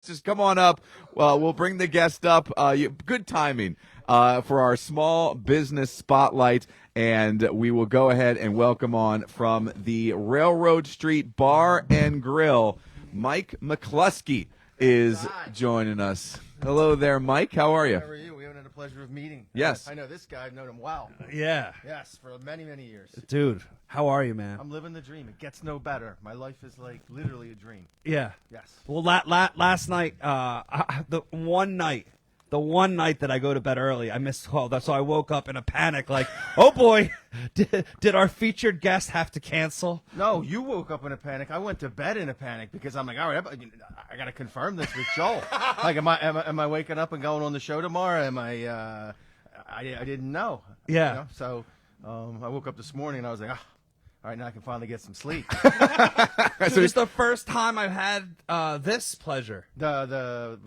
Just come on up. We'll bring the guest up. Good timing for our small business spotlight, and we will go ahead and welcome on from the Railroad Street Bar and Grill, Mike McCloskey is joining us. Hello there, Mike. How are you? How are you? We haven't had the pleasure of meeting. Yes. I know this guy. I've known him well. Yeah. Yes, for many, many years. Dude, how are you, man? I'm living the dream. It gets no better. My life is like literally a dream. Yeah. Yes. Well, last night, the one night that I go to bed early, I missed 12. So I woke up in a panic like, oh boy, did our featured guest have to cancel? No, you woke up in a panic. I went to bed in a panic because I'm like, all right, I got to confirm this with Joel. Like, am I waking up and going on the show tomorrow? Am I didn't know. Yeah. You know? So I woke up this morning and I was like, all right, now I can finally get some sleep. So it's the first time I've had this pleasure. The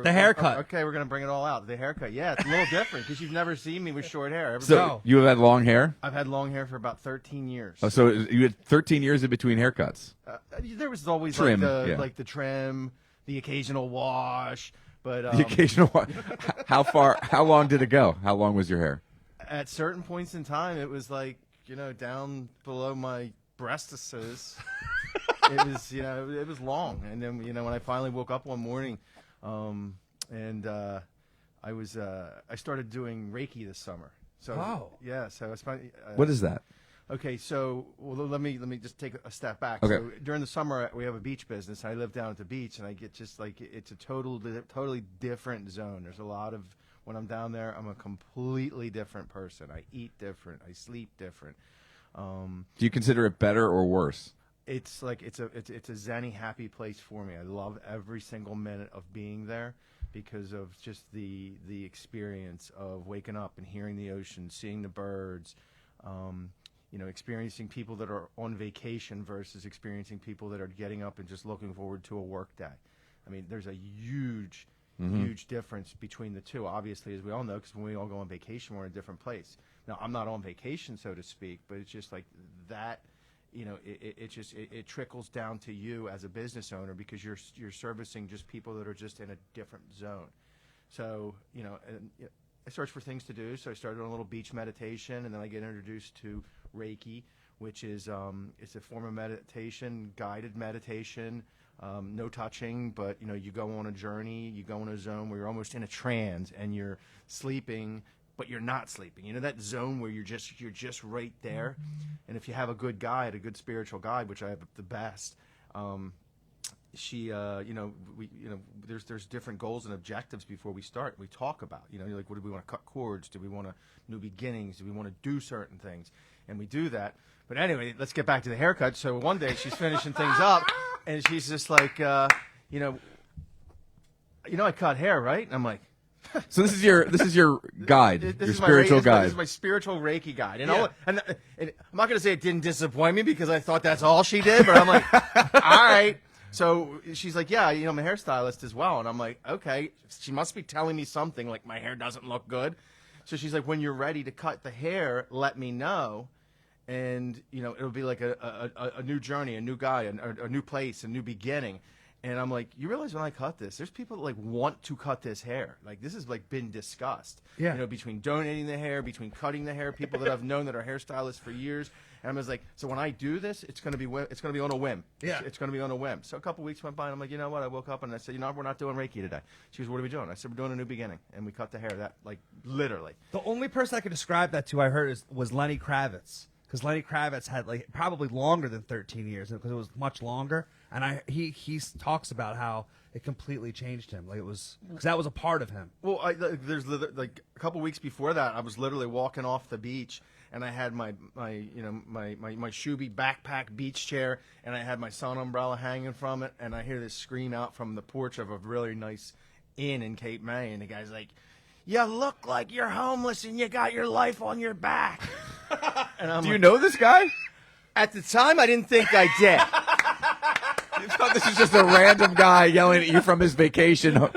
haircut. Okay, we're gonna bring it all out. The haircut, yeah, it's a little different because you've never seen me with short hair. So you have had long hair? I've had long hair for about 13 years. Oh, so you had 13 years in between haircuts. There was always Trim, like the trim, the occasional wash, but The occasional one. How long did it go? How long was your hair? at certain points in time, it was like down below my breastises. It was long, and then when I finally woke up one morning, and I started doing Reiki this summer. So yeah, so I spent. What is that? Okay, so let me just take a step back. Okay. So during the summer, we have a beach business. I live down at the beach, and I get just like it's a totally different zone. There's a lot of when I'm down there, I'm a completely different person. I eat different. I sleep different. Do you consider it better or worse? It's like it's a zen-y, happy place for me. I love every single minute of being there because of just the experience of waking up and hearing the ocean, seeing the birds, experiencing people that are on vacation versus experiencing people that are getting up and just looking forward to a work day. I mean, there's a huge difference between the two, obviously, as we all know, because when we all go on vacation, we're in a different place. Now, I'm not on vacation, so to speak, but it's just like that. It trickles down to you as a business owner because you're servicing just people that are just in a different zone. So I searched for things to do. So I started on a little beach meditation, and then I get introduced to Reiki, which is it's a form of meditation, guided meditation, no touching, but you go on a journey, you go in a zone where you're almost in a trance and you're sleeping. But you're not sleeping. That zone where you're just right there. And if you have a good guide, a good spiritual guide, which I have the best, there's different goals and objectives before we start. We talk about, like, what do we want to cut cords? Do we want new beginnings? Do we want to do certain things? And we do that. But anyway, let's get back to the haircut. So one day she's finishing things up, and she's just like, I cut hair, right? And I'm like. So this is your guide, your spiritual guide. This is my spiritual Reiki guide. And I'm not going to say it didn't disappoint me because I thought that's all she did, but I'm like, all right. So she's like, yeah, I'm a hairstylist as well. And I'm like, okay. She must be telling me something, like my hair doesn't look good. So she's like, when you're ready to cut the hair, let me know. And, it'll be like a new journey, a new guy, a new place, a new beginning. And I'm like, you realize when I cut this, there's people that want to cut this hair. Like, this has been discussed. Yeah. Between donating the hair, between cutting the hair, people that I've known that are hairstylists for years. And I'm just like, so when I do this, it's gonna be on a whim. Yeah. It's gonna be on a whim. So a couple weeks went by, and I'm like, you know what? I woke up and I said, we're not doing Reiki today. She goes, what are we doing? I said, we're doing a new beginning, and we cut the hair. That literally. The only person I could describe that to I heard was Lenny Kravitz. Because Lenny Kravitz had probably longer than 13 years because it was much longer, and he talks about how it completely changed him. Like it was because that was a part of him. Well, there's a couple weeks before that, I was literally walking off the beach, and I had my Shuby backpack beach chair, and I had my sun umbrella hanging from it, and I hear this scream out from the porch of a really nice inn in Cape May, and the guy's like, "You look like you're homeless, and you got your life on your back." Do you know this guy? At the time, I didn't think I did. You thought this was just a random guy yelling at you from his vacation I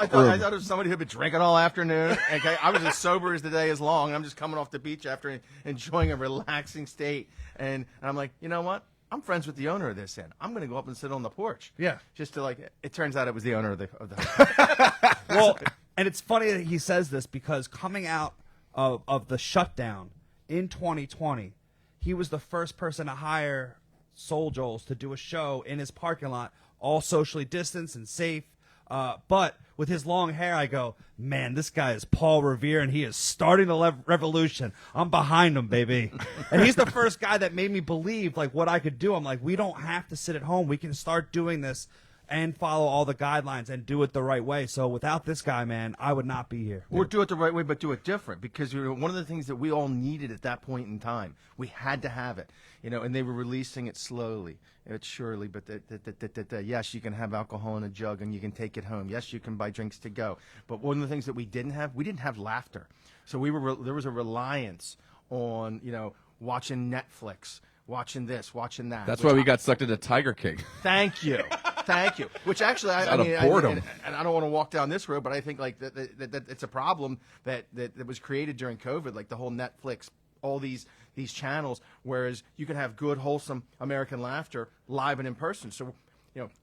thought it was somebody who'd been drinking all afternoon. Okay, I was as sober as the day is long. I'm just coming off the beach after enjoying a relaxing state. And I'm like, you know what? I'm friends with the owner of this inn. I'm going to go up and sit on the porch. Yeah. Just to like, it turns out it was the owner of the Well, and it's funny that he says this because coming out of the shutdown in 2020, he was the first person to hire Soul Joel's to do a show in his parking lot, all socially distanced and safe. But with his long hair, I go, man, this guy is Paul Revere, and he is starting the revolution. I'm behind him, baby. And he's the first guy that made me believe like what I could do. I'm like, we don't have to sit at home. We can start doing this and follow all the guidelines and do it the right way. So without this guy, man, I would not be here. Or do it the right way, but do it different. Because one of the things that we all needed at that point in time, we had to have it, and they were releasing it slowly, surely. But yes, you can have alcohol in a jug and you can take it home. Yes, you can buy drinks to go. But one of the things that we didn't have laughter. So there was a reliance on, watching Netflix, watching this, watching that. That's why we got sucked into Tiger King. Thank you. Thank you. Which actually, I mean, boredom. and I don't want to walk down this road, but I think like that it's a problem that was created during COVID, like the whole Netflix, all these channels. Whereas you can have good, wholesome American laughter live and in person. So,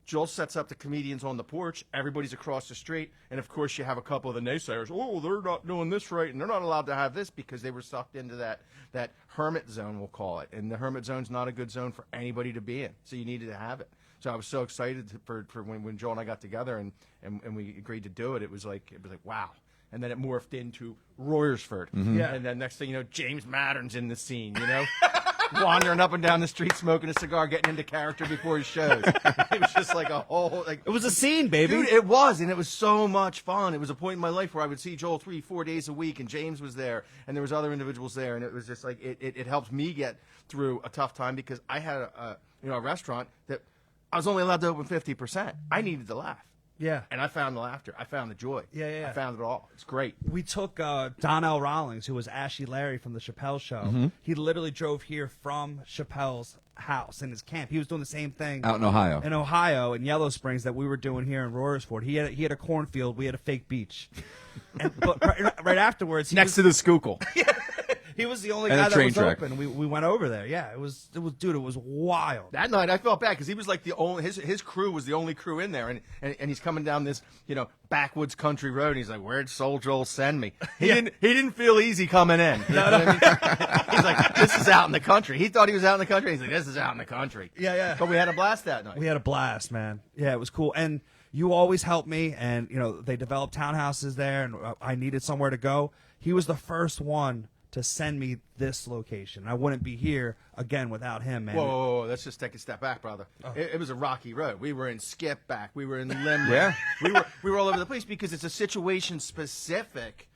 Joel sets up the comedians on the porch. Everybody's across the street, and of course, you have a couple of the naysayers. Oh, they're not doing this right, and they're not allowed to have this because they were sucked into that hermit zone, we'll call it. And the hermit zone's not a good zone for anybody to be in. So you needed to have it. So I was so excited for when Joel and I got together and we agreed to do it. It was like wow. And then it morphed into Royersford. Mm-hmm. Yeah. And then next thing you know, James Mattern's in the scene, wandering up and down the street, smoking a cigar, getting into character before his shows. It was just like a whole It was a scene, baby. Dude, it was, and it was so much fun. It was a point in my life where I would see Joel 3-4 days a week, and James was there, and there was other individuals there, and it was just like it helped me get through a tough time because I had a restaurant that I was only allowed to open 50%. I needed to laugh. Yeah. And I found the laughter. I found the joy. Yeah. I found it all. It's great. We took Donnell Rawlings, who was Ashy Larry from the Chappelle Show. Mm-hmm. He literally drove here from Chappelle's house in his camp. He was doing the same thing Out in Ohio. In Yellow Springs that we were doing here in Royersford. He had a cornfield. We had a fake beach. But right afterwards, Next to the Schuylkill. he was the only And guy a that train was track. open. We went over there. Yeah, it was dude. It was wild. That night I felt bad because he was like the only his crew was the only crew in there, and he's coming down this backwoods country road. And he's like, "Where'd Soul Joel send me?" He didn't feel easy coming in. You know what I mean? He's like, "This is out in the country." He thought he was out in the country. He's like, "This is out in the country." Yeah. But we had a blast that night. We had a blast, man. Yeah, it was cool. And you always helped me. And they developed townhouses there, and I needed somewhere to go. He was the first one to send me this location. I wouldn't be here again without him, man. Whoa, let's just take a step back, brother. Oh. It was a rocky road. We were in Skipback. We were in Limerick. Yeah. we were all over the place because it's a situation-specific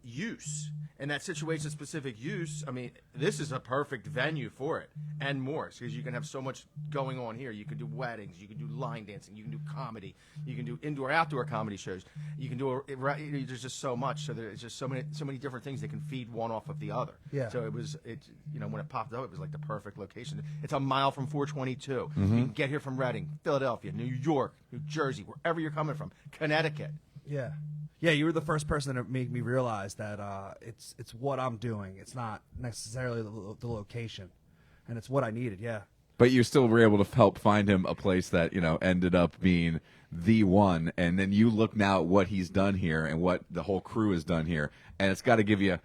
use. And that situation-specific use, I mean, this is a perfect venue for it and more because you can have so much going on here. You can do weddings. You can do line dancing. You can do comedy. You can do indoor-outdoor comedy shows. You can do there's just so much. So there's just so many different things that can feed one off of the other. Yeah. So when it popped up, it was like the perfect location. It's a mile from 422. Mm-hmm. You can get here from Reading, Philadelphia, New York, New Jersey, wherever you're coming from, Connecticut. Yeah. Yeah, you were the first person to make me realize that it's what I'm doing. It's not necessarily the location, and it's what I needed. Yeah. But you still were able to help find him a place that ended up being the one, and then you look now at what he's done here and what the whole crew has done here, and it's got to give you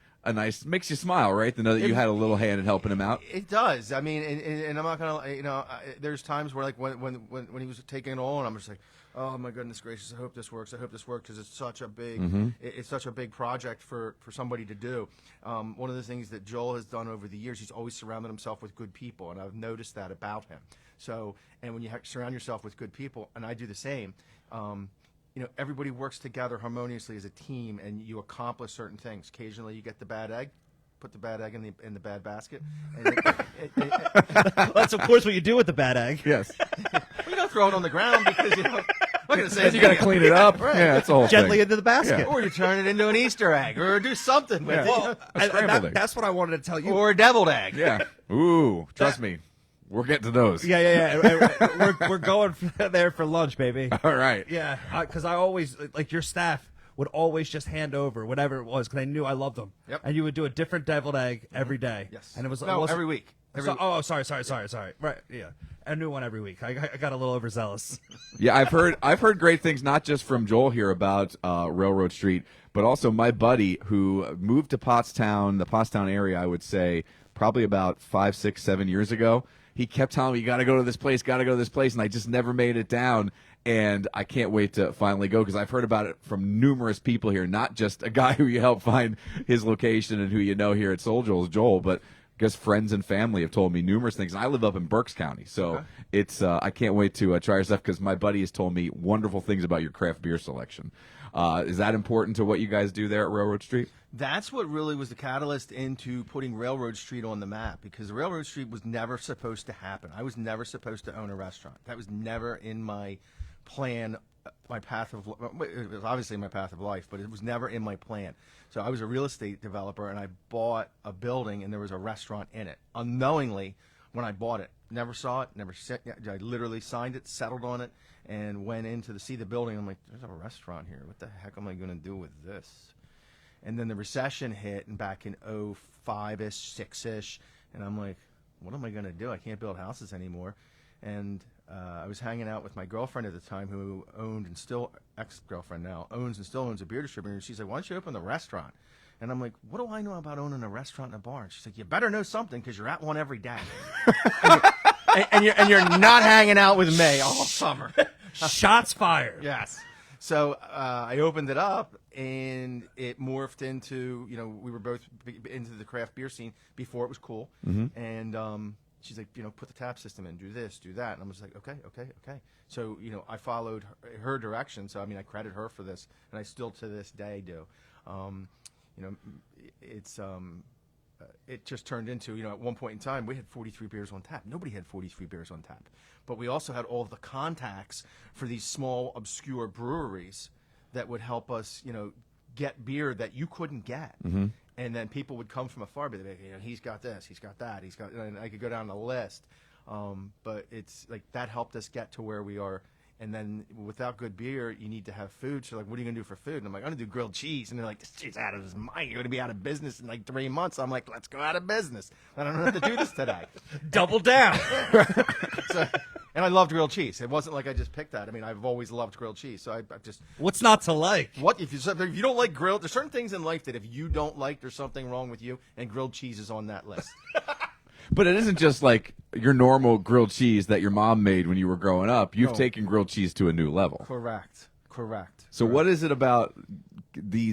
makes you smile, right? To know that you had a little hand in helping him out. It does. I mean, and I'm not gonna, there's times where like when he was taking it all, and I'm just like, oh my goodness gracious, I hope this works. I hope this works because it's such a big, it's such a big project for somebody to do. One of the things that Joel has done over the years, he's always surrounded himself with good people, and I've noticed that about him. So, and when you surround yourself with good people, and I do the same. Everybody works together harmoniously as a team, and you accomplish certain things. Occasionally, you get the bad egg. Put the bad egg in the bad basket. And That's of course what you do with the bad egg. Yes. you don't throw it on the ground because I'm not gonna say You got to clean it up. Right. Yeah, that's the whole Gently thing. into the basket. Yeah. or you turn it into an Easter egg, or do something with Yeah. it, A scrambled egg. That's what I wanted to tell you. or a deviled egg. Yeah. Ooh, trust me, we're getting to those. Yeah. We're going there for lunch, baby. All right. Yeah, because I always like your staff would always just hand over whatever it was because I knew I loved them. Yep. And you would do a different deviled egg every day. Yes. And it was no, wasn't- every week. Sorry. Right, yeah. A new one every week. I got a little overzealous. Yeah, I've heard great things, not just from Joel here about Railroad Street, but also my buddy who moved to Pottstown, the Pottstown area, I would say, probably about 5, 6, 7 years ago. He kept telling me, you got to go to this place, and I just never made it down. And I can't wait to finally go because I've heard about it from numerous people here, not just a guy who you help find his location and who you know here at Soul Joel, but I guess friends and family have told me numerous things. And I live up in Berks County, so it's I can't wait to try your stuff because my buddy has told me wonderful things about your craft beer selection. Is that important to what you guys do there at Railroad Street? That's what really was the catalyst into putting Railroad Street on the map, because Railroad Street was never supposed to happen. I was never supposed to own a restaurant. That was never in my plan, my path of, it was obviously my path of life, but it was never in my plan. So I was a real estate developer, and I bought a building, and there was a restaurant in it. Unknowingly, when I bought it, never saw it, I literally signed it, settled on it, and went in to see the building. I'm like, there's a restaurant here. What the heck am I going to do with this? And then the recession hit, and back in 05-ish, 6-ish, and I'm like, what am I going to do? I can't build houses anymore. And I was hanging out with my girlfriend at the time, who owned and still, ex-girlfriend now, owns and still owns a beer distributor. And she's like, why don't you open the restaurant? And I'm like, what do I know about owning a restaurant and a bar? And she's like, you better know something because you're at one every day. and you're not hanging out with me all summer. Shots fired. Yes. So I opened it up, and it morphed into, we were both into the craft beer scene before it was cool. Mm-hmm. And she's like, put the tap system in, do this, do that. And I'm just like, okay. So, I followed her direction. So, I credit her for this, and I still to this day do. It just turned into, at one point in time, we had 43 beers on tap. Nobody had 43 beers on tap. But we also had all of the contacts for these small, obscure breweries that would help us, get beer that you couldn't get. Mm-hmm. And then people would come from afar, but they'd be like, he's got this, he's got that, and I could go down the list. But it's like that helped us get to where we are. And then without good beer, you need to have food. So, like, what are you going to do for food? And I'm like, I'm going to do grilled cheese. And they're like, this cheese out of his mind. You're going to be out of business in like 3 months. I'm like, let's go out of business. I don't know how to do this today. Double down. And I loved grilled cheese. It wasn't like I just picked that. I've always loved grilled cheese. So I just. What's not to like? If you don't like grilled, there's certain things in life that if you don't like, there's something wrong with you. And grilled cheese is on that list. But it isn't just like your normal grilled cheese that your mom made when you were growing up. You've taken grilled cheese to a new level. Correct. So what is it about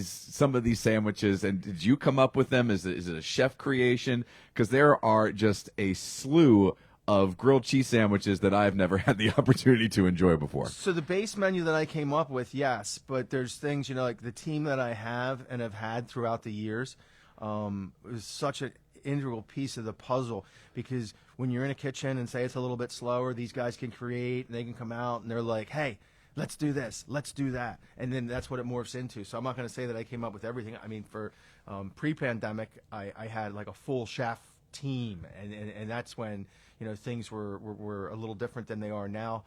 some of these sandwiches, and did you come up with them? Is it a chef creation? Because there are just a slew of grilled cheese sandwiches that I've never had the opportunity to enjoy before. So the base menu that I came up with, yes, but there's things, like the team that I have and have had throughout the years is such an integral piece of the puzzle, because when you're in a kitchen and say it's a little bit slower, these guys can create, and they can come out and they're like, hey, let's do this, let's do that, and then that's what it morphs into. So I'm not going to say that I came up with everything. For pre-pandemic, I had like a full chef team, and that's when things were a little different than they are now.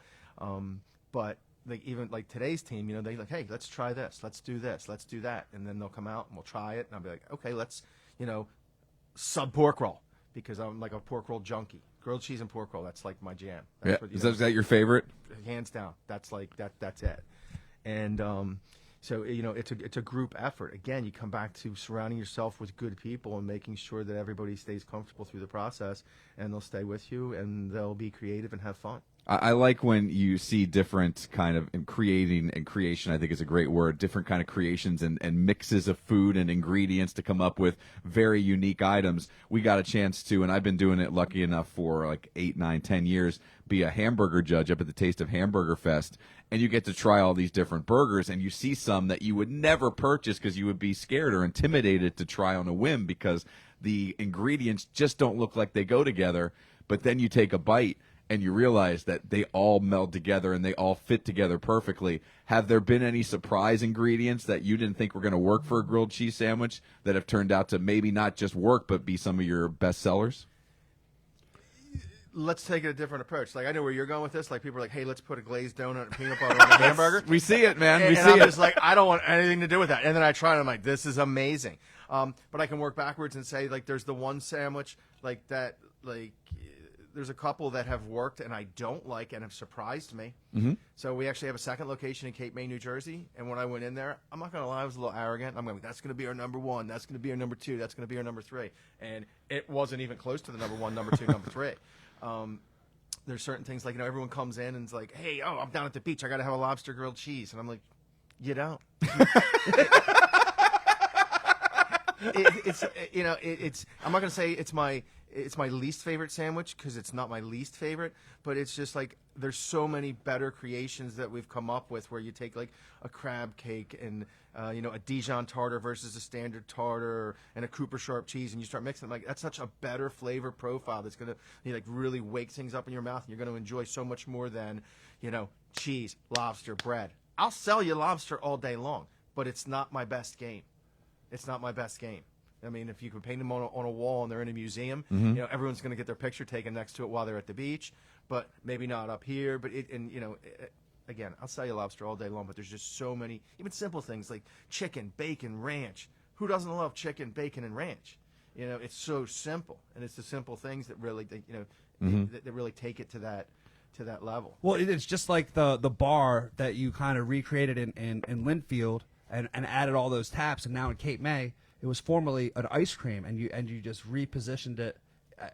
But like even like today's team, they like, hey, let's try this, let's do this, let's do that, and then they'll come out and we'll try it, and I'll be like, okay, let's sub pork roll, because I'm like a pork roll junkie. Grilled cheese and pork roll, that's like my jam. That's Is that your favorite? Hands down. That's like that's it. And so it's a group effort. Again, you come back to surrounding yourself with good people and making sure that everybody stays comfortable through the process, and they'll stay with you, and they'll be creative and have fun. I like when you see different kind of creation, I think is a great word, different kind of creations and mixes of food and ingredients to come up with very unique items. We got a chance to, and I've been doing it lucky enough for like 8, 9, 10 years, be a hamburger judge up at the Taste of Hamburger Fest, and you get to try all these different burgers, and you see some that you would never purchase because you would be scared or intimidated to try on a whim because the ingredients just don't look like they go together, but then you take a bite and you realize that they all meld together and they all fit together perfectly. Have there been any surprise ingredients that you didn't think were going to work for a grilled cheese sandwich that have turned out to maybe not just work but be some of your best sellers? Let's take a different approach. Like, I know where you're going with this. Like, people are like, hey, let's put a glazed donut and peanut butter on a hamburger. We see it, man. And we see I'm it. just like, I don't want anything to do with that. And then I try it, and I'm like, this is amazing. But I can work backwards and say, like, there's the one sandwich, like, that like there's a couple that have worked and I don't like and have surprised me. Mm-hmm. So we actually have a second location in Cape May, New Jersey. And when I went in there, I'm not going to lie, I was a little arrogant. I'm going, that's going to be our number one. That's going to be our number two. That's going to be our number three. And it wasn't even close to the number one, number two, number three. There's certain things like, everyone comes in and is like, hey, I'm down at the beach. I got to have a lobster grilled cheese. And I'm like, you don't. It's I'm not going to say it's my least favorite sandwich because it's not my least favorite, but it's just like there's so many better creations that we've come up with where you take like a crab cake and a Dijon tartar versus a standard tartar and a Cooper Sharp cheese, and you start mixing them. Like that's such a better flavor profile that's going to like really wake things up in your mouth, and you're going to enjoy so much more than cheese, lobster, bread. I'll sell you lobster all day long, but it's not my best game. It's not my best game. I mean, if you could paint them on a wall and they're in a museum, everyone's going to get their picture taken next to it while they're at the beach, but maybe not up here. But again, I'll sell you lobster all day long, but there's just so many, even simple things like chicken, bacon, ranch. Who doesn't love chicken, bacon, and ranch? It's so simple, and it's the simple things that really, that really take it to that level. Well, it's just like the bar that you kind of recreated in Linfield and added all those taps, and now in Cape May, it was formerly an ice cream, and you just repositioned it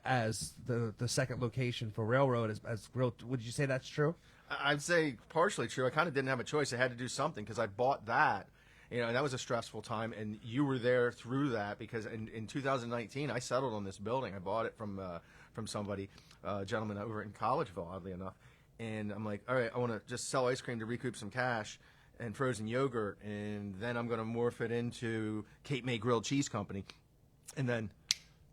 as the second location for Railroad as grill. Would you say that's true? I'd say partially true. I kind of didn't have a choice. I had to do something because I bought that, and that was a stressful time, and you were there through that because in 2019 I settled on this building. I bought it from somebody, a gentleman over in Collegeville, oddly enough, and I'm like, all right, I want to just sell ice cream to recoup some cash and frozen yogurt, and then I'm going to morph it into Cape May Grilled Cheese Company, and then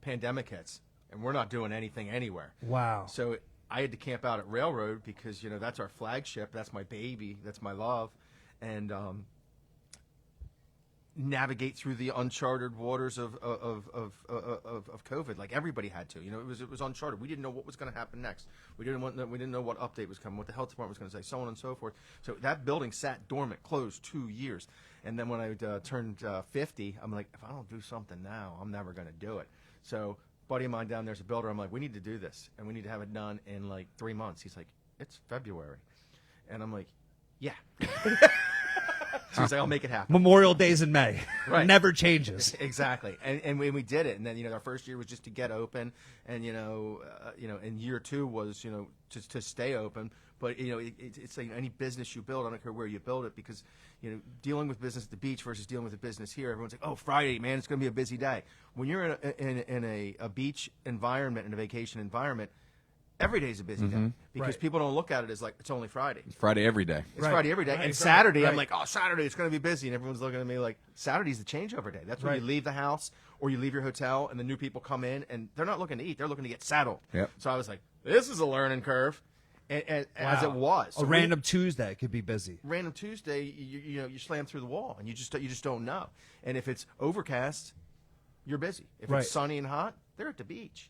pandemic hits, and we're not doing anything anywhere. Wow. So I had to camp out at Railroad because, that's our flagship, that's my baby, that's my love, and navigate through the uncharted waters of COVID, like everybody had to. It was uncharted. We didn't know what was going to happen next. We didn't know what update was coming, what the health department was going to say, so on and so forth. So that building sat dormant, closed 2 years. And then when I turned 50, I'm like, if I don't do something now, I'm never going to do it. So a buddy of mine down there's a builder. I'm like, we need to do this, and we need to have it done in like 3 months. He's like, it's February, and I'm like, yeah. So he's like, I'll make it happen. Memorial Days in May. Right. Never changes. Exactly. And we did it. And then, our first year was just to get open. And, and year two was, just to stay open. But, it's like any business you build, I don't care where you build it, because, dealing with business at the beach versus dealing with a business here, everyone's like, oh, Friday, man, it's going to be a busy day. When you're in a beach environment, in a vacation environment, every day is a busy day because people don't look at it as like it's only Friday. It's Friday every day. It's Friday every day. And Saturday, I'm like, oh, Saturday, it's going to be busy. And everyone's looking at me like, Saturday's the changeover day. That's when you leave the house or you leave your hotel and the new people come in and they're not looking to eat. They're looking to get settled. Yep. So I was like, this is a learning curve. And as it was. So random Tuesday could be busy. Random Tuesday, you slam through the wall and you just don't know. And if it's overcast, you're busy. If it's sunny and hot, they're at the beach.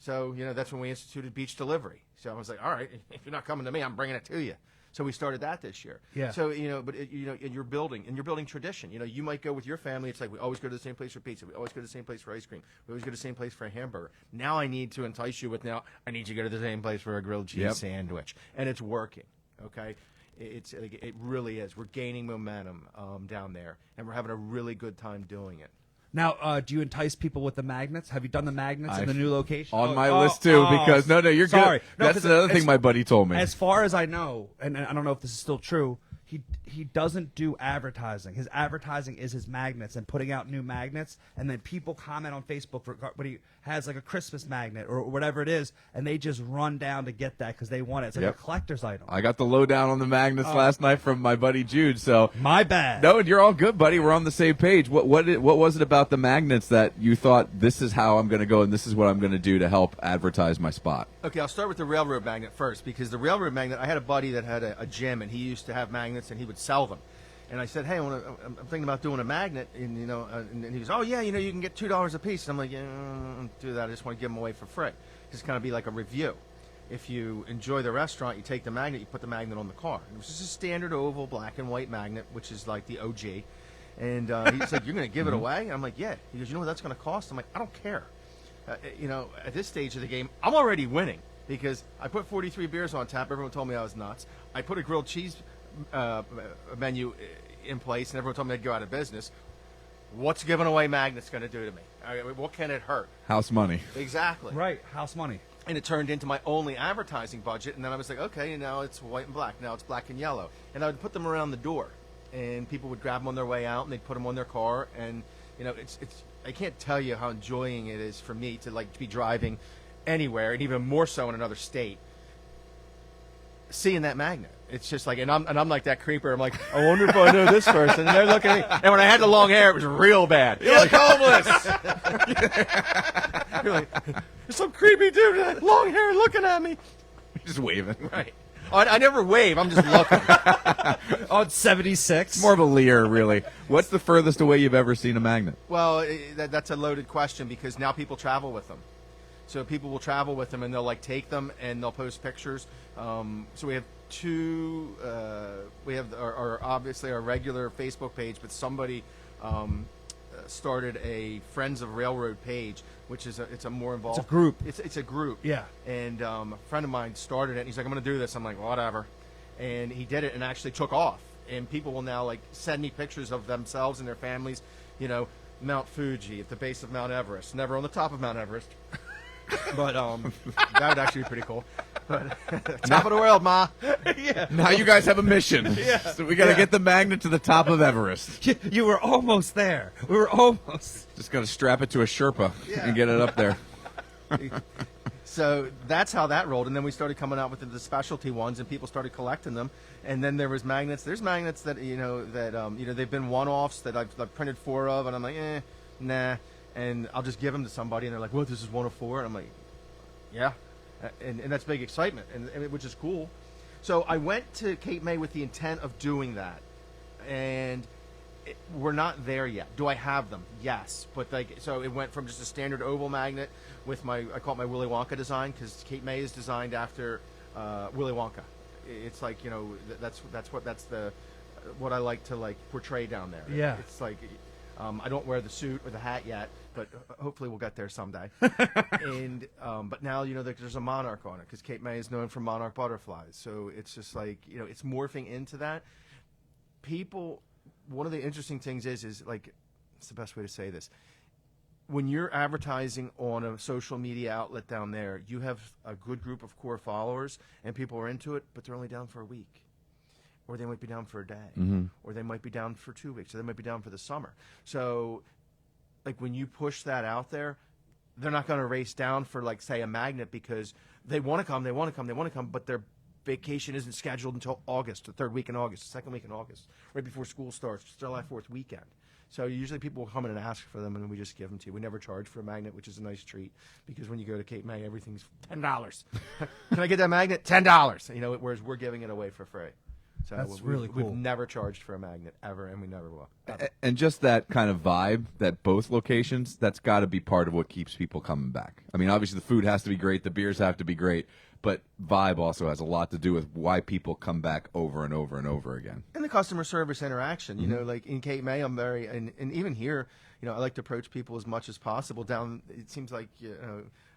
So, that's when we instituted beach delivery. So I was like, all right, if you're not coming to me, I'm bringing it to you. So we started that this year. Yeah. So, in your building tradition, you might go with your family. It's like, we always go to the same place for pizza. We always go to the same place for ice cream. We always go to the same place for a hamburger. Now I need to entice you with, I need you to go to the same place for a grilled cheese sandwich. And it's working, okay? It really is. We're gaining momentum down there, and we're having a really good time doing it. Now, do you entice people with the magnets? Have you done the magnets in the new location? On my list, too, because, no, you're sorry. good. No, that's another thing my buddy told me. As far as I know, and I don't know if this is still true, he doesn't do advertising. His advertising is his magnets and putting out new magnets, and then people comment on Facebook when he has like a Christmas magnet or whatever it is, and they just run down to get that because they want it. It's like a collector's item. I got the lowdown on the magnets last night from my buddy Jude. So my bad. No, you're all good, buddy. We're on the same page. What was it about the magnets that you thought, this is how I'm going to go and this is what I'm going to do to help advertise my spot? Okay, I'll start with the railroad magnet first, because the railroad magnet, I had a buddy that had a gym, and he used to have magnets, and he would sell them. And I said, hey, I'm thinking about doing a magnet, and and he goes, oh yeah, you can get $2 a piece. And I'm like, yeah, I don't do that. I just want to give them away for free. Just kind of be like a review. If you enjoy the restaurant, you take the magnet, you put the magnet on the car. It was just a standard oval black and white magnet, which is like the OG. And he's like, you're going to give it away? I'm like, yeah. He goes, you know what that's going to cost? I'm like, I don't care. at this stage of the game, I'm already winning because I put 43 beers on tap. Everyone told me I was nuts. I put a grilled cheese menu in place, and everyone told me I'd go out of business. What's giving away magnets going to do to me? What can it hurt? House money. Exactly. Right, house money. And it turned into my only advertising budget, and then I was like, okay, now it's white and black. Now it's black and yellow. And I would put them around the door, and people would grab them on their way out, and they'd put them on their car. And, it's I can't tell you how enjoying it is for me to, like, be driving anywhere, and even more so in another state, seeing that magnet. It's just like, and I'm like that creeper. I'm like, I wonder if I know this person. And they're looking at me. And when I had the long hair, it was real bad. You look homeless. You're like, there's some creepy dude with long hair looking at me. Just waving. Right. I never wave. I'm just looking. On 76. More of a leer, really. What's the furthest away you've ever seen a magnet? Well, that's a loaded question because now people travel with them. So people will travel with them and they'll like take them and they'll post pictures. So we have two. We have our obviously our regular Facebook page, but somebody started a Friends of Railroad page, which is it's a more involved. It's a group. It's a group. Yeah. And a friend of mine started it. And he's like, I'm going to do this. I'm like, whatever. And he did it and actually took off. And people will now like send me pictures of themselves and their families. Mount Fuji at the base of Mount Everest. Never on the top of Mount Everest. But that would actually be pretty cool. But top of the world, Ma. Yeah. Now you guys have a mission. Yeah. So we got to get the magnet to the top of Everest. You were almost there. We were almost. Just got to strap it to a Sherpa and get it up there. So that's how that rolled, and then we started coming out with the specialty ones, and people started collecting them. And then there was magnets. There's magnets that they've been one-offs that I've printed 4 of, and I'm like, nah. And I'll just give them to somebody, and they're like, "What? This is 1 of 4?" And I'm like, "Yeah," and that's big excitement, and which is cool. So I went to Cape May with the intent of doing that, and we're not there yet. Do I have them? Yes, but so it went from just a standard oval magnet with I call it my Willy Wonka design because Cape May is designed after Willy Wonka. It's like that's what I like to portray down there. Yeah, it's like. I don't wear the suit or the hat yet, but hopefully we'll get there someday. And but now there's a monarch on it because Cape May is known for monarch butterflies. So it's just like it's morphing into that. People, one of the interesting things is like it's the best way to say this. When you're advertising on a social media outlet down there, you have a good group of core followers and people are into it, but they're only down for a week. Or they might be down for a day, or they might be down for 2 weeks, or they might be down for the summer. So, like when you push that out there, they're not going to race down for say a magnet because they want to come, but their vacation isn't scheduled until August, the 3rd week in August, the 2nd week in August, right before school starts, July 4th weekend. So usually people will come in and ask for them, and we just give them to you. We never charge for a magnet, which is a nice treat because when you go to Cape May, everything's $10. Can I get that magnet? $10. Whereas we're giving it away for free. So that's really cool. We've never charged for a magnet ever, and we never will. Ever. And just that kind of vibe, that both locations, that's got to be part of what keeps people coming back. I mean, obviously the food has to be great, the beers have to be great, but vibe also has a lot to do with why people come back over and over and over again. And the customer service interaction, like in Cape May, I'm very, and even here, I like to approach people as much as possible. Down, it seems like,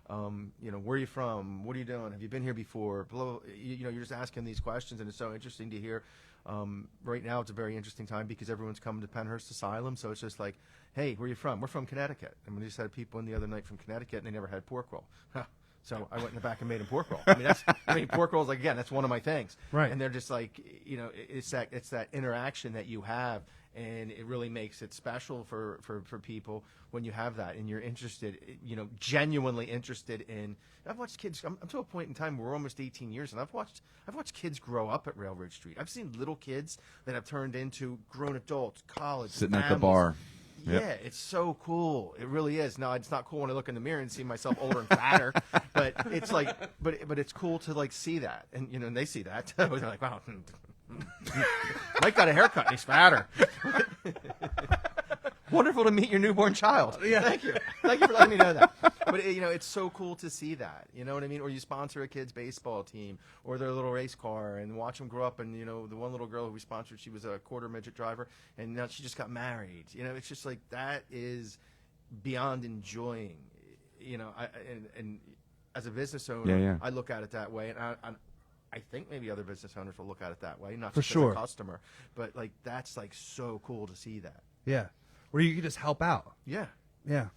where are you from? What are you doing? Have you been here before? Blah, you're just asking these questions, and it's so interesting to hear. Right now, it's a very interesting time because everyone's coming to Pennhurst Asylum, so it's just like, hey, where are you from? We're from Connecticut. And we just had people in the other night from Connecticut, and they never had pork roll. So I went in the back and made them pork roll. Pork rolls, again, that's one of my things. Right. And they're just like, it's that interaction that you have, and it really makes it special for people when you have that, and you're interested, genuinely interested in. I've watched kids. I'm to a point in time where we're almost 18 years, and I've watched kids grow up at Railroad Street. I've seen little kids that have turned into grown adults, college, sitting families. at the bar. Yeah, Yep. it's so cool. It really is. Now, it's not cool when I look in the mirror and see myself older and fatter, but it's like, but it's cool to see that, and and they see that. They're like, wow, Mike got a haircut and he's fatter. Wonderful to meet your newborn child. Yeah, thank you for letting me know that. But it's so cool to see that. You know what I mean? Or you sponsor a kid's baseball team or their little race car and watch them grow up. And the one little girl who we sponsored, she was a quarter midget driver, and now she just got married. It's just like that is beyond enjoying. and as a business owner, Yeah, yeah. I look at it that way, and I think maybe other business owners will look at it that way, not For just sure. as a customer, but like that's like so cool to see that. Yeah, where you can just help out. Yeah. Yeah.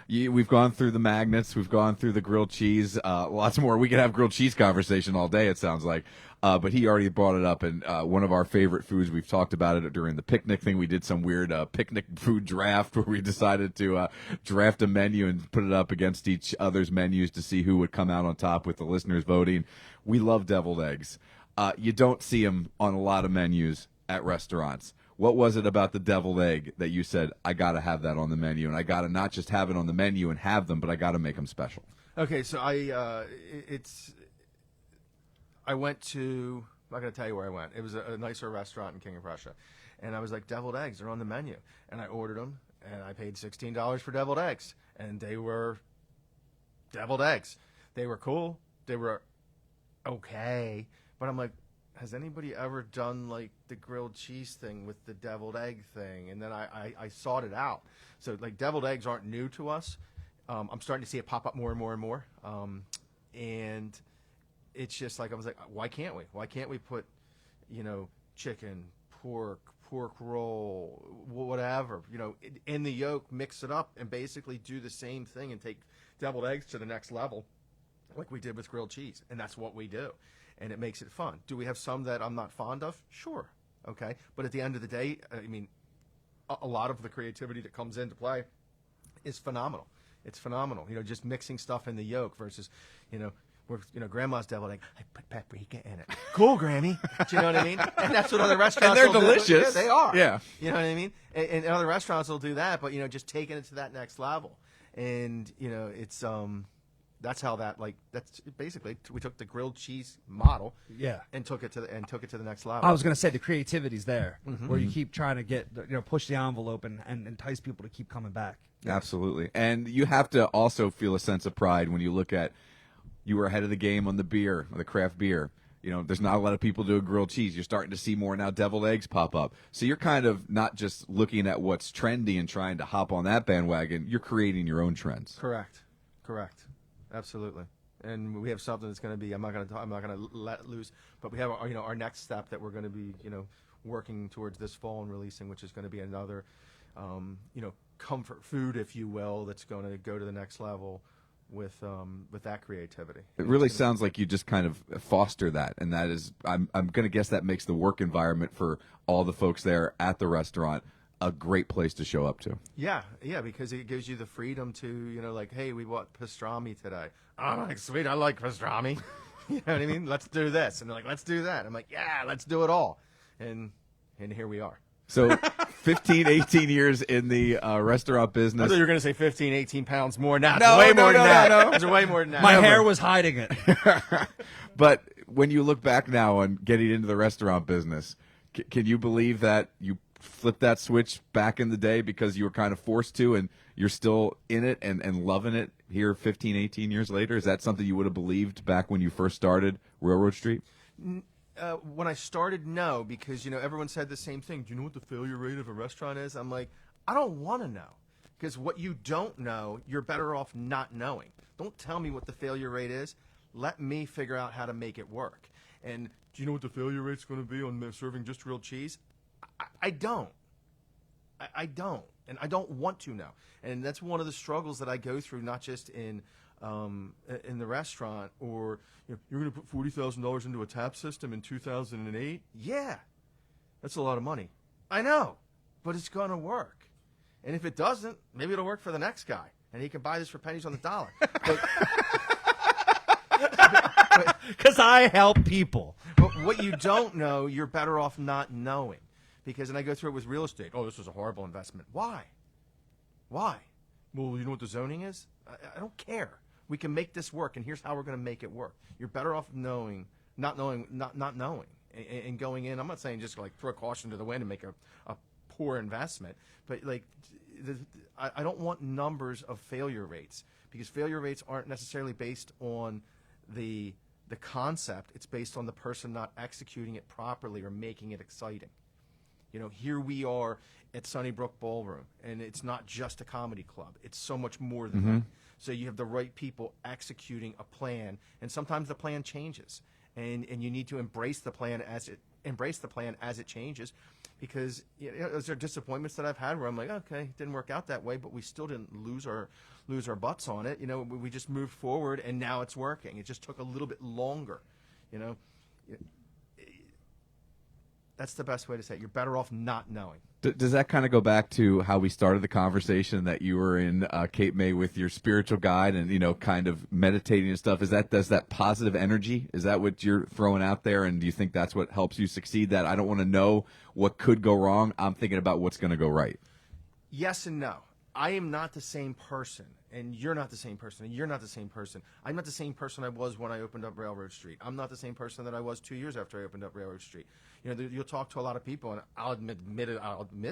We've gone through the magnets. We've gone through the grilled cheese. Lots more. We could have grilled cheese conversation all day, it sounds like. But he already brought it up, and one of our favorite foods, we've talked about it during the picnic thing. We did some weird picnic food draft where we decided to draft a menu and put it up against each other's menus to see who would come out on top with the listeners voting. We love deviled eggs. You don't see them on a lot of menus at restaurants. What was it about the deviled egg that you said, I got to have that on the menu, and I got to not just have it on the menu and have them, but I got to make them special? Okay, so I went to, I'm not going to tell you where I went. It was a nicer restaurant in King of Prussia. And I was like, deviled eggs, they're on the menu. And I ordered them, and I paid $16 for deviled eggs. And they were deviled eggs. They were cool. They were okay. But I'm like, has anybody ever done like the grilled cheese thing with the deviled egg thing? And then I sought it out. So like deviled eggs aren't new to us. I'm starting to see it pop up more and more and more. And it's just like, I was like, why can't we? Why can't we put, chicken, pork roll, whatever, in the yolk, mix it up and basically do the same thing and take deviled eggs to the next level like we did with grilled cheese. And that's what we do. And it makes it fun. Do we have some that I'm not fond of? Sure. Okay. But at the end of the day, I mean, a lot of the creativity that comes into play is phenomenal. It's phenomenal. Just mixing stuff in the yolk versus, grandma's deviled egg. I put paprika in it. Cool, Grammy. Do you know what I mean? And that's what other restaurants And they're will do. delicious. Yeah, they are. Yeah. You know what I mean? And other restaurants will do that, but, just taking it to that next level. And, it's, that's how that's basically, we took the grilled cheese model Yeah. and took it to the next level. I was going to say the creativity's there, where you keep trying to get, push the envelope and entice people to keep coming back. Absolutely. And you have to also feel a sense of pride when you look at, you were ahead of the game on the beer, the craft beer. There's not a lot of people doing grilled cheese. You're starting to see more now deviled eggs pop up. So you're kind of not just looking at what's trendy and trying to hop on that bandwagon. You're creating your own trends. Correct. Absolutely. And we have something that's going to be, I'm not going to let loose, but we have our next step that we're going to be working towards this fall and releasing, which is going to be another comfort food, if you will, that's going to go to the next level with that creativity. It really sounds like you just kind of foster that, and that is, I'm going to guess that makes the work environment for all the folks there at the restaurant a great place to show up to. Yeah, because it gives you the freedom to, hey, we bought pastrami today. I'm like, sweet, I like pastrami. You know what I mean? Let's do this. And they're like, let's do that. I'm like, yeah, let's do it all. And here we are. So 15, 18 years in the restaurant I business. thought you were going to say 15, 18 pounds more. Now, No, way no, more than no, that. no, no. There's way more than that. My hair was hiding it. But when you look back now on getting into the restaurant business, can you believe that you flipped that switch back in the day because you were kind of forced to, and you're still in it and loving it here 15, 18 years later? Is that something you would have believed back when you first started Railroad Street? When I started, no, because, everyone said the same thing. Do you know what the failure rate of a restaurant is? I'm like, I don't want to know, because what you don't know, you're better off not knowing. Don't tell me what the failure rate is. Let me figure out how to make it work. And do you know what the failure rate's going to be on serving just grilled cheese? I don't. I don't. And I don't want to know. And that's one of the struggles that I go through, not just in the restaurant, or you're going to put $40,000 into a tap system in 2008. Yeah, that's a lot of money. I know, but it's going to work. And if it doesn't, maybe it'll work for the next guy, and he can buy this for pennies on the dollar. Because I help people. But what you don't know, you're better off not knowing. Because, and I go through it with real estate. Oh, this was a horrible investment. Why? Well, you know what the zoning is? I don't care. We can make this work, and here's how we're going to make it work. You're better off not knowing, and going in. I'm not saying just like throw caution to the wind and make a poor investment, but I don't want numbers of failure rates, because failure rates aren't necessarily based on the concept. It's based on the person not executing it properly or making it exciting. Here we are at Sunnybrook Ballroom, and it's not just a comedy club. It's so much more than that. So you have the right people executing a plan, and sometimes the plan changes, and you need to embrace the plan as it changes, because those are disappointments that I've had where I'm like, okay, it didn't work out that way, but we still didn't lose our butts on it. We just moved forward, and now it's working. It just took a little bit longer. That's the best way to say it. You're better off not knowing. Does that kind of go back to how we started the conversation, that you were in Cape May with your spiritual guide and, kind of meditating and stuff? Does that positive energy? Is that what you're throwing out there? And do you think that's what helps you succeed? That I don't want to know what could go wrong. I'm thinking about what's going to go right. Yes and no. I am not the same person, and you're not the same person, and you're not the same person. I'm not the same person I was when I opened up Railroad Street. I'm not the same person that I was 2 years after I opened up Railroad Street. You'll talk to a lot of people, and I'll admit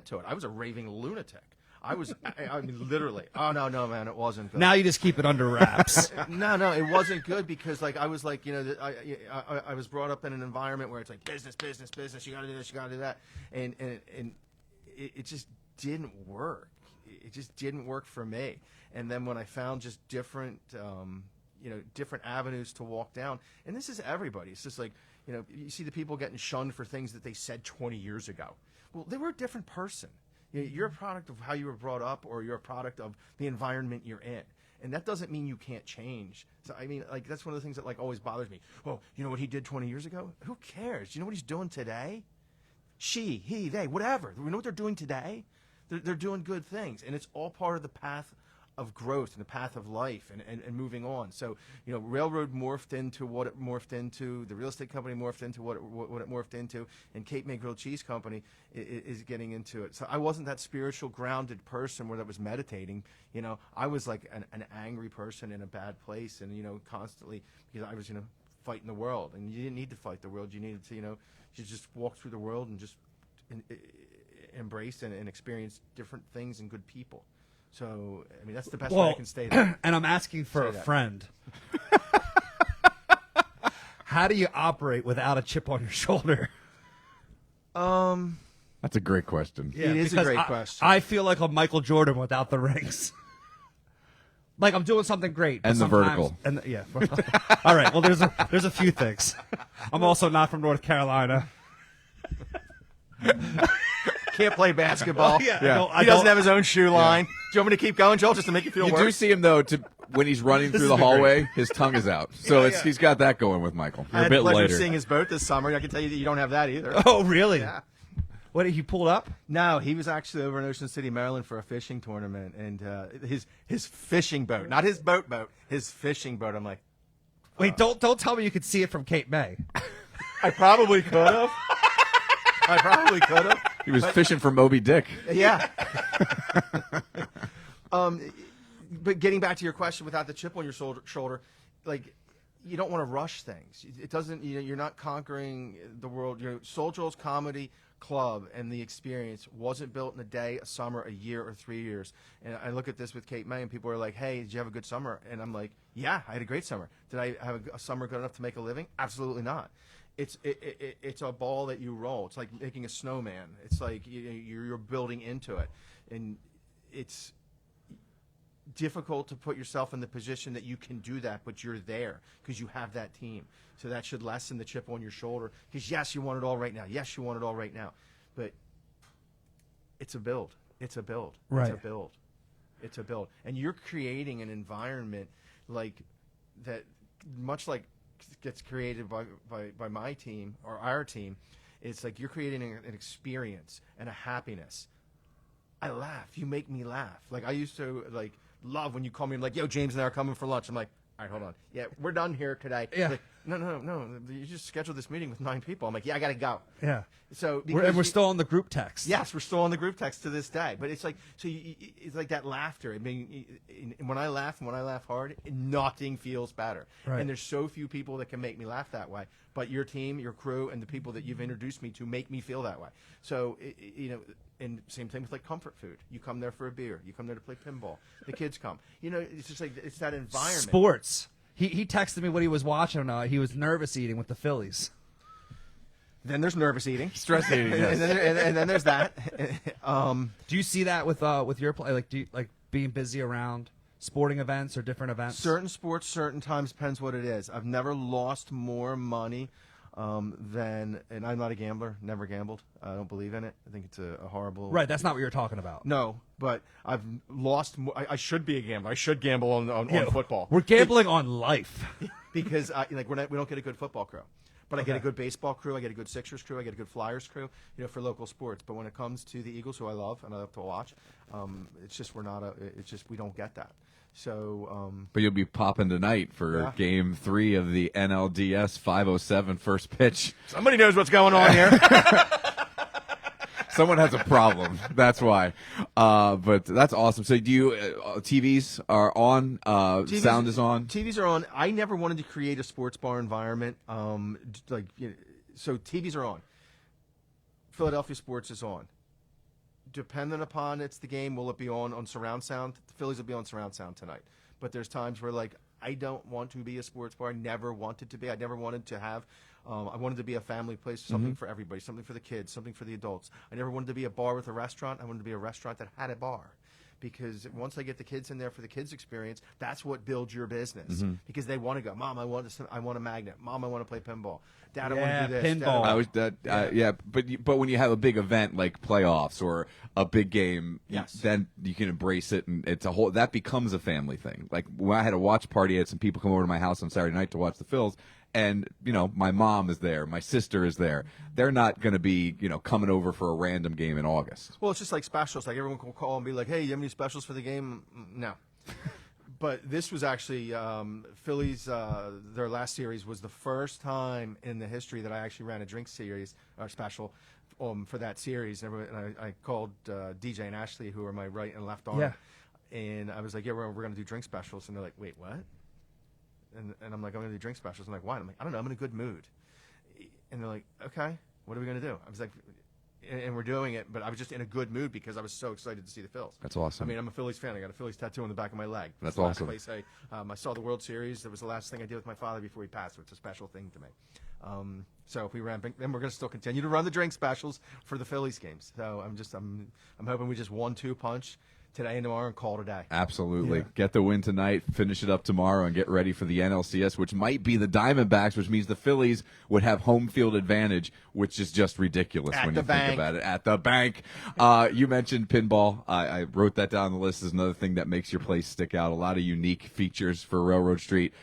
to it. I was a raving lunatic. I mean, literally. Oh, no, man, it wasn't good. Now you just keep it under wraps. No, it wasn't good, because I was like, I was brought up in an environment where it's like business. You got to do this, you got to do that, and it just didn't work. It just didn't work for me. And then when I found just different avenues to walk down, and this is everybody. It's just like, you see the people getting shunned for things that they said 20 years ago. Well, they were a different person. You're a product of how you were brought up, or you're a product of the environment you're in. And that doesn't mean you can't change. So, I mean, that's one of the things that always bothers me. Well, you know what he did 20 years ago? Who cares? You know what he's doing today? She, he, they, whatever. You know what they're doing today? They're doing good things, and it's all part of the path of growth and the path of life and moving on. So, Railroad morphed into what it morphed into. The real estate company morphed into what it morphed into, and Cape May Grilled Cheese Company is getting into it. So I wasn't that spiritual, grounded person where that was meditating. I was like an angry person in a bad place, and constantly, because I was fighting the world, and you didn't need to fight the world. You needed to you just walk through the world and just embrace and experience different things and good people. So, I mean, that's the best way I can stay there. And I'm asking for a friend. How do you operate without a chip on your shoulder? That's a great question. Yeah, it is a great question. I feel like a Michael Jordan without the rings. Like I'm doing something great. And the vertical. Yeah. All right. Well, there's a few things. I'm also not from North Carolina. Can't play basketball. Yeah. He doesn't have his own shoe line. Do you want me to keep going, Joel, just to make you feel You worse? do see him, though, when he's running through the hallway, his tongue is out. So he's got that going with Michael. I had the pleasure of seeing his boat this summer. I can tell you that you don't have that either. Oh, really? Yeah. What, he pulled up? No, he was actually over in Ocean City, Maryland for a fishing tournament, and his fishing boat, not his boat, his fishing boat. I'm like, wait, don't tell me you could see it from Cape May. I probably could have. He was fishing for Moby Dick. Yeah. But getting back to your question, without the chip on your shoulder, you don't want to rush things. It doesn't. You're not conquering the world. Soul Joel's Comedy Club and the experience wasn't built in a day, a summer, a year, or 3 years. And I look at this with Cape May, and people are like, "Hey, did you have a good summer?" And I'm like, "Yeah, I had a great summer." Did I have a summer good enough to make a living? Absolutely not. It's a ball that you roll. It's like making a snowman. It's like you're building into it, and it's difficult to put yourself in the position that you can do that, but you're there because you have that team. So that should lessen the chip on your shoulder, because yes, you want it all right now. Yes, you want it all right now, but it's a build. It's a build. Right. It's a build. It's a build, and you're creating an environment like that, much like gets created by my team or our team. It's like you're creating an experience and a happiness. I laugh. You make me laugh. Like I used to love when you call me and yo, James and I are coming for lunch. I'm like, all right, hold on. Yeah, we're done here today. Yeah. Like, no. You just scheduled this meeting with 9 people. I'm like, yeah, I got to go. Yeah. So we're still on the group text. Yes, we're still on the group text to this day. But it's like, it's like that laughter. I mean, when I laugh hard, nothing feels better. Right. And there's so few people that can make me laugh that way. But your team, your crew, and the people that you've introduced me to make me feel that way. So, and same thing with comfort food. You come there for a beer. You come there to play pinball. The kids come. It's just like it's that environment. Sports. He texted me what he was watching. He was nervous eating with the Phillies. Then there's nervous eating, Stress eating, yes. and then there's that. Do you see that with your play? Do you being busy around sporting events or different events? Certain sports, certain times, depends what it is. I've never lost more money than, and I'm not a gambler, never gambled. I don't believe in it. I think it's a horrible. Right, that's not what you're talking about. No, but I've lost more. I should be a gambler. I should gamble on football. We're gambling on life. Because we don't get a good football crew. But I get a good baseball crew, I get a good Sixers crew, I get a good Flyers crew, for local sports. But when it comes to the Eagles, who I love and I love to watch, it's just we don't get that. So, but you'll be popping tonight for Game 3 of the NLDS 507 first pitch. Somebody knows what's going on here. Someone has a problem. That's why. But that's awesome. So do you TVs are on? Sound is on? TVs are on. I never wanted to create a sports bar environment. So TVs are on. Philadelphia sports is on. Depending upon it's the game, will it be on surround sound? The Phillies will be on surround sound tonight. But there's times where I don't want to be a sports bar. I never wanted to be. I never wanted to have. I wanted to be a family place, something for everybody, something for the kids, something for the adults. I never wanted to be a bar with a restaurant. I wanted to be a restaurant that had a bar. Because once I get the kids in there for the kids' experience, that's what builds your business. Because they want to go, Mom, I want a magnet. Mom, I want to play pinball. Dad, I want to do this. Pinball. But when you have a big event like playoffs or a big game, yes, then you can embrace it, and it's that becomes a family thing. Like when I had a watch party, I had some people come over to my house on Saturday night to watch the Phils. And, my mom is there. My sister is there. They're not going to be, coming over for a random game in August. Well, it's just like specials. Like everyone will call and be like, hey, you have any specials for the game? No. But this was actually Phillies, their last series was the first time in the history that I actually ran a drink series or special for that series. And I called DJ and Ashley, who are my right and left arm. Yeah. And I was like, we're going to do drink specials. And they're like, wait, what? And I'm like, I'm going to do drink specials. I'm like, why? I'm like, I don't know. I'm in a good mood. And they're like, okay, what are we going to do? I was like, and we're doing it, but I was just in a good mood because I was so excited to see the Phils. That's awesome. I mean, I'm a Phillies fan. I got a Phillies tattoo on the back of my leg. That's awesome. Place I saw the World Series. That was the last thing I did with my father before he passed, so it's a special thing to me. So if we ran, then we're going to still continue to run the drink specials for the Phillies games. So I'm hoping we just 1-2 punch today and tomorrow and call it a day. Absolutely. Yeah. Get the win tonight, finish it up tomorrow, and get ready for the NLCS, which might be the Diamondbacks, which means the Phillies would have home field advantage, which is just ridiculous when you think about it. At the bank. You mentioned pinball. I wrote that down on the list as another thing that makes your place stick out. A lot of unique features for Railroad Street.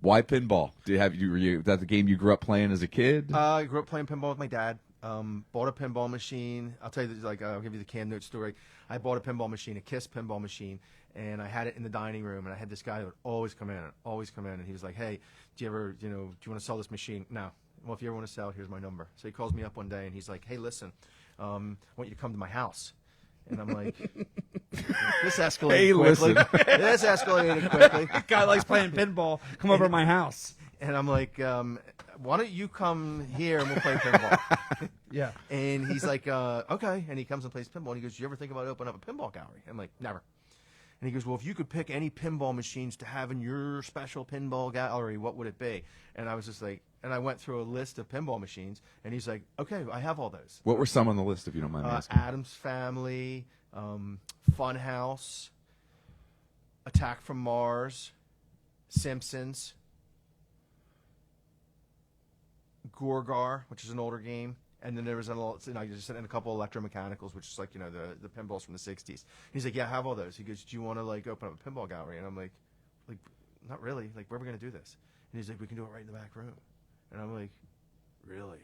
Why pinball? Is that the game you grew up playing as a kid? I grew up playing pinball with my dad. Bought a pinball machine. I'll tell you, I'll give you the Cam Note story. I bought a pinball machine, a KISS pinball machine, and I had it in the dining room. And I had this guy that would always come in, and he was like, "Hey, do you want to sell this machine?" No. Well, if you ever want to sell it, here's my number. So he calls me up one day, and he's like, "Hey, listen, I want you to come to my house." And I'm like, "This escalated quickly. This escalated quickly." This guy likes playing pinball. Come over to my house. And I'm like, why don't you come here and we'll play pinball? Yeah. And he's like, okay. And he comes and plays pinball. And he goes, you ever think about opening up a pinball gallery? I'm like, never. And he goes, well, if you could pick any pinball machines to have in your special pinball gallery, what would it be? And I was just like, and I went through a list of pinball machines. And he's like, okay, I have all those. What were some on the list, if you don't mind me asking? Addams Family, Funhouse, Attack from Mars, Simpsons, Gorgar, which is an older game, and then there was just a couple of electromechanicals, which is like the pinballs from the '60s. He's like, yeah, I have all those. He goes, do you want to open up a pinball gallery? And I'm like, not really. Like, where are we gonna do this? And he's like, we can do it right in the back room. And I'm like, really?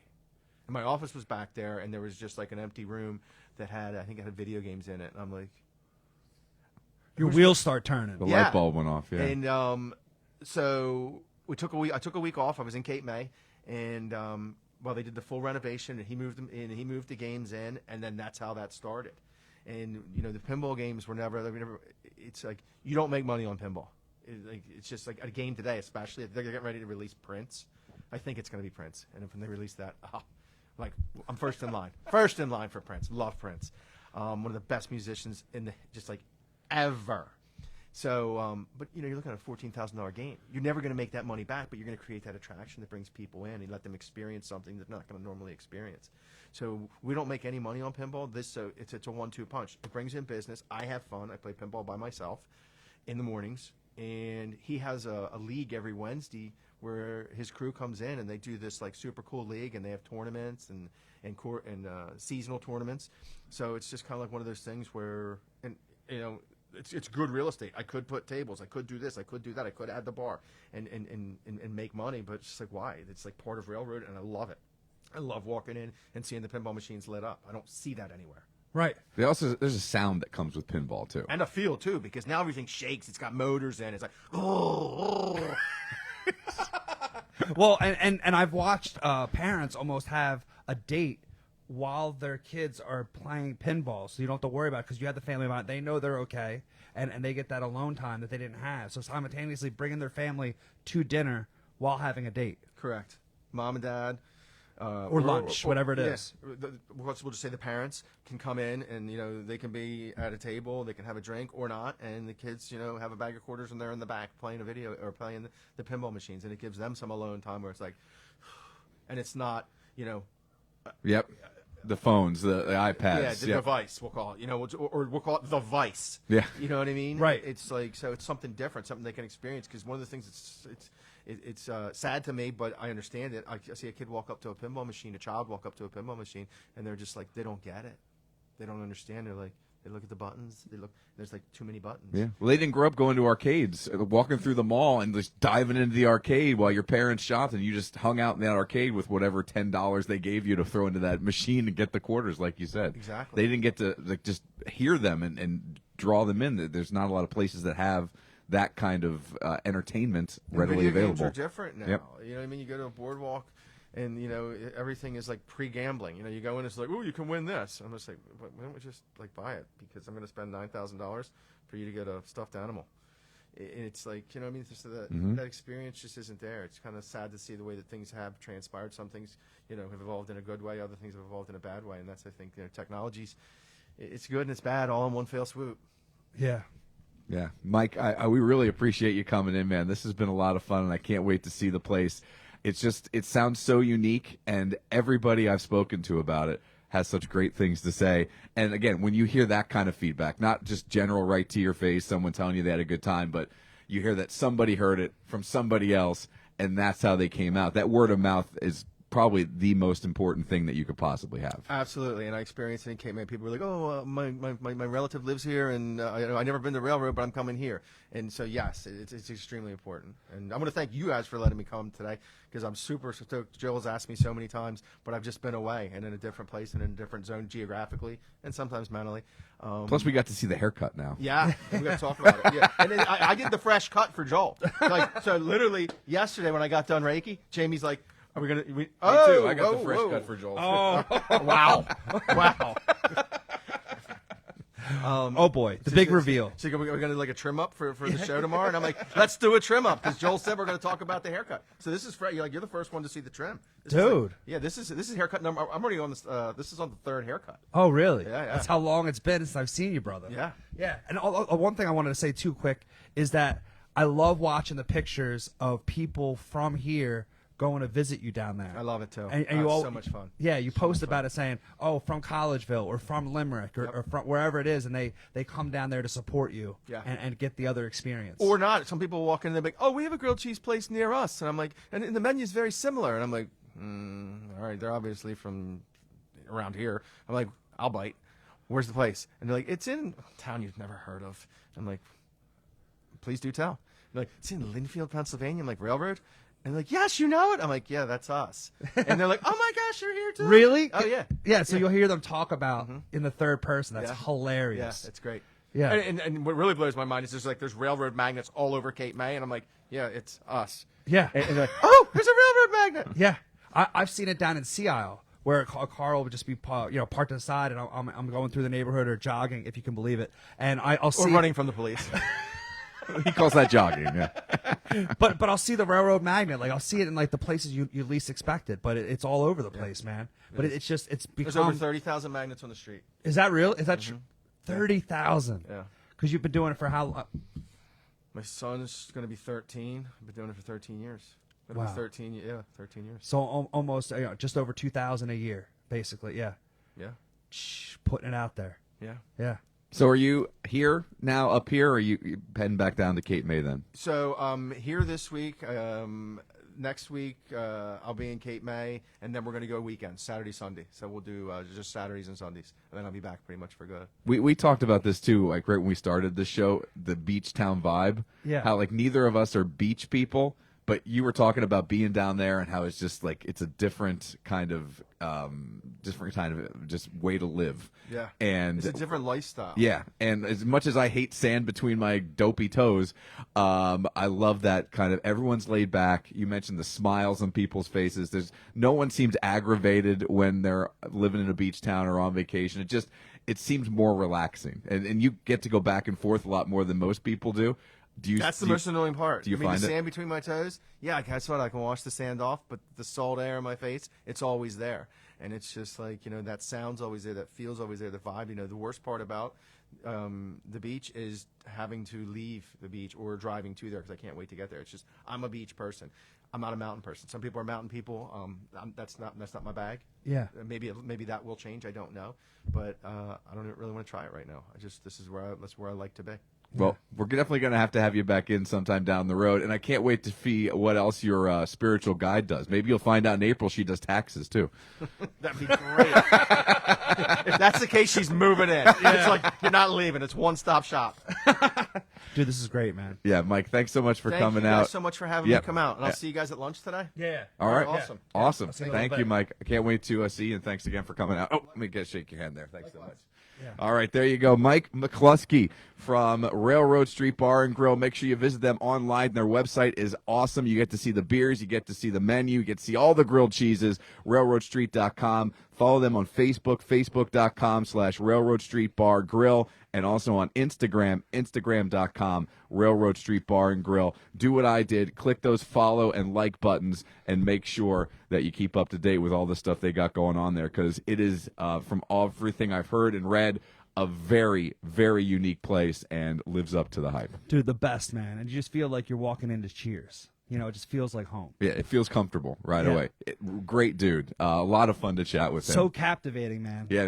And my office was back there, and there was just like an empty room that I think it had video games in it. And I'm like, your wheels start turning. The light bulb went off. Yeah. And so we took a week. I took a week off. I was in Cape May. And they did the full renovation, and he moved the games in, and then that's how that started. And the pinball games were never. It's like you don't make money on pinball. It's just like a game today, especially if they're getting ready to release Prince. I think it's going to be Prince, and if when they release that, I'm first in line, for Prince. Love Prince, one of the best musicians in ever. So, but you're looking at a $14,000 game. You're never going to make that money back, but you're going to create that attraction that brings people in and let them experience something they're not going to normally experience. So we don't make any money on pinball. It's a 1-2 punch. It brings in business. I have fun. I play pinball by myself, in the mornings, and he has a league every Wednesday where his crew comes in and they do this like super cool league, and they have tournaments and seasonal tournaments. So it's just kind of like one of those things where, and you know, it's good real estate. I could put tables, I could do this, I could do that, I could add the bar and make money, but it's just like, why? It's like part of railroad, and I love it. I love walking in and seeing the pinball machines lit up. I don't see that anywhere. Right. There's a sound that comes with pinball too, And a feel too, because now everything shakes. It's got motors in. It's like, oh. Well, and I've watched parents almost have a date while their kids are playing pinball, so you don't have to worry about it because you have the family around. They know they're okay, and they get that alone time that they didn't have. So simultaneously bringing their family to dinner while having a date. Correct. Mom and dad. Or lunch, whatever it is. We'll just say the parents can come in, and you know, they can be at a table, they can have a drink or not, and the kids, you know, have a bag of quarters and they're in the back playing a video or playing the pinball machines, and it gives them some alone time where it's like, and it's not, you know. Yep. The phones, the iPads. Yeah, the device, we'll call it. You know, or we'll call it the vice. Yeah. You know what I mean? Right. It's like, so it's something different, something they can experience. Because one of the things it's sad to me, but I understand it. I see a kid walk up to a pinball machine, a child walk up to a pinball machine, and they're just like, they don't get it. They don't understand. They're like, they look at the buttons. There's like too many buttons. Yeah. Well, they didn't grow up going to arcades, walking through the mall and just diving into the arcade while your parents shopped, and you just hung out in that arcade with whatever $10 they gave you to throw into that machine and get the quarters, like you said. Exactly. They didn't get to like just hear them and draw them in. There's not a lot of places that have that kind of entertainment readily video games available. are different now. Yep. You know what I mean? You go to a boardwalk, and you know, everything is like pre-gambling. You know, you go in, it's like, oh, you can win this. I'm just like, why don't we just like buy it? Because I'm going to spend $9,000 for you to get a stuffed animal. It's like, you know what I mean? It's just that experience just isn't there. It's kind of sad to see the way that things have transpired. Some things, you know, have evolved in a good way. Other things have evolved in a bad way. And that's, I think, you know, technology's, it's good and it's bad all in one fell swoop. Yeah. Yeah, Mike, we really appreciate you coming in, man. This has been a lot of fun, and I can't wait to see the place. It's just, it sounds so unique, and everybody I've spoken to about it has such great things to say. And again, when you hear that kind of feedback, not just general right to your face, someone telling you they had a good time, but you hear that somebody heard it from somebody else, and that's how they came out. That word of mouth is probably the most important thing that you could possibly have. Absolutely, and I experienced it in Cape May. People were like, "Oh, my relative lives here, and I never been to railroad, but I'm coming here." And so, yes, it's extremely important. And I want to thank you guys for letting me come today, because I'm super stoked. Joel's asked me so many times, but I've just been away and in a different place and in a different zone geographically and sometimes mentally. Plus, we got to see the haircut now. Yeah, we got to talk about it. Yeah, and then I did the fresh cut for Joel. Like, so literally yesterday when I got done Reiki, Jamie's like, "Are we gonna?" Me too. I got the fresh cut for Joel. Oh, Wow! Wow! oh boy, the big reveal. So we're going to like a trim up for the show tomorrow, and I'm like, let's do a trim up because Joel said we're going to talk about the haircut. So this is you're the first one to see the trim, This is Dude. yeah, this is haircut number. I'm already on this. This is on the third haircut. Oh, really? Yeah. That's how long it's been since I've seen you, brother. Yeah. Yeah. And one thing I wanted to say too quick is that I love watching the pictures of people from here going to visit you down there. I love it too. And It's so much fun. Yeah, you post about it saying, "Oh, from Collegeville or from Limerick or from wherever it is," and they come down there to support you and get the other experience. Or not. Some people walk in and they're like, "Oh, we have a grilled cheese place near us," and I'm like, and the menu is very similar, and I'm like, all right, they're obviously from around here. I'm like, I'll bite. Where's the place? And they're like, it's in a town you've never heard of. I'm like, please do tell. They're like, it's in Linfield, Pennsylvania. I'm like, railroad? And they're like, yes, you know it. I'm like, yeah, that's us. And they're like, oh my gosh, you're here too. Really? Oh yeah. Yeah. So you'll hear them talk about in the third person. That's Yeah. hilarious. Yeah, it's great. Yeah. And what really blows my mind is there's railroad magnets all over Cape May, and I'm like, yeah, it's us. Yeah. And they're like, oh, there's a railroad magnet. Yeah, I've seen it down in Sea Isle where a car will just be parked to the side, and I'm going through the neighborhood or jogging, if you can believe it, and I'll see Or running from the police. He calls that jogging. Yeah. but I'll see the railroad magnet, like I'll see it in like the places you least expect it, but it's all over the place, man. But it's become. There's over 30,000 magnets on the street. Is that real? Is that true? 30,000. Yeah. Because you've been doing it for how long? My son's going to be 13. I've been doing it for 13 years. It'll Wow. be 13 years. So almost just over 2,000 a year, basically. Yeah. Yeah. Putting it out there. Yeah. Yeah. So are you here now, up here, or are you heading back down to Cape May then? So here this week. Next week I'll be in Cape May, and then we're going to go weekends, Saturday, Sunday. So we'll do just Saturdays and Sundays, and then I'll be back pretty much for good. We talked about this too, like right when we started the show, the beach town vibe. Yeah. How like neither of us are beach people, but you were talking about being down there and how it's just like it's a different kind of just way to live. Yeah, And it's a different lifestyle. yeah, and as much as I hate sand between my dopey toes, I love that kind of everyone's laid back. You mentioned the smiles on people's faces. There's no one seems aggravated when they're living in a beach town or on vacation. It seems more relaxing, and you get to go back and forth a lot more than most people do. That's the most annoying part. Do you find the it? sand between my toes? Yeah, guess what? I can wash the sand off, but the salt air in my face, it's always there. And it's just like, that sound's always there, that feel's always there, the vibe. The worst part about the beach is having to leave the beach or driving to there because I can't wait to get there. It's just, I'm a beach person. I'm not a mountain person. Some people are mountain people. That's not my bag. Yeah. Maybe that will change. I don't know, but I don't that's where I like to be. Well, we're definitely going to have you back in sometime down the road, and I can't wait to see what else your spiritual guide does. Maybe you'll find out in April she does taxes too. That'd be great. If that's the case, she's moving in. It's like you're not leaving. It's one-stop shop. Dude, this is great, man. Yeah, Mike, thanks so much for Thank coming you out. guys so much for having me come out, and I'll see you guys at lunch today. Yeah. All right, Awesome. awesome. see you in a Thank little you, bit. Mike. I can't wait to see you, and thanks again for coming out. Oh, let me shake your hand there. Thanks so much. Yeah. All right, there you go. Mike McCloskey from Railroad Street Bar and Grill. Make sure you visit them online. Their website is awesome. You get to see the beers. You get to see the menu. You get to see all the grilled cheeses. RailroadStreet.com. Follow them on Facebook, Facebook.com/Railroad Street Bar Grill. And also on Instagram, Instagram.com, Railroad Street Bar and Grill. Do what I did. Click those follow and like buttons and make sure that you keep up to date with all the stuff they got going on there because it is, from everything I've heard and read, a very, very unique place and lives up to the hype. Dude, the best, man. And you just feel like you're walking into Cheers. It just feels like home. Yeah, it feels comfortable right Yeah. away. Great dude. A lot of fun to chat with him. So captivating, man. Yeah.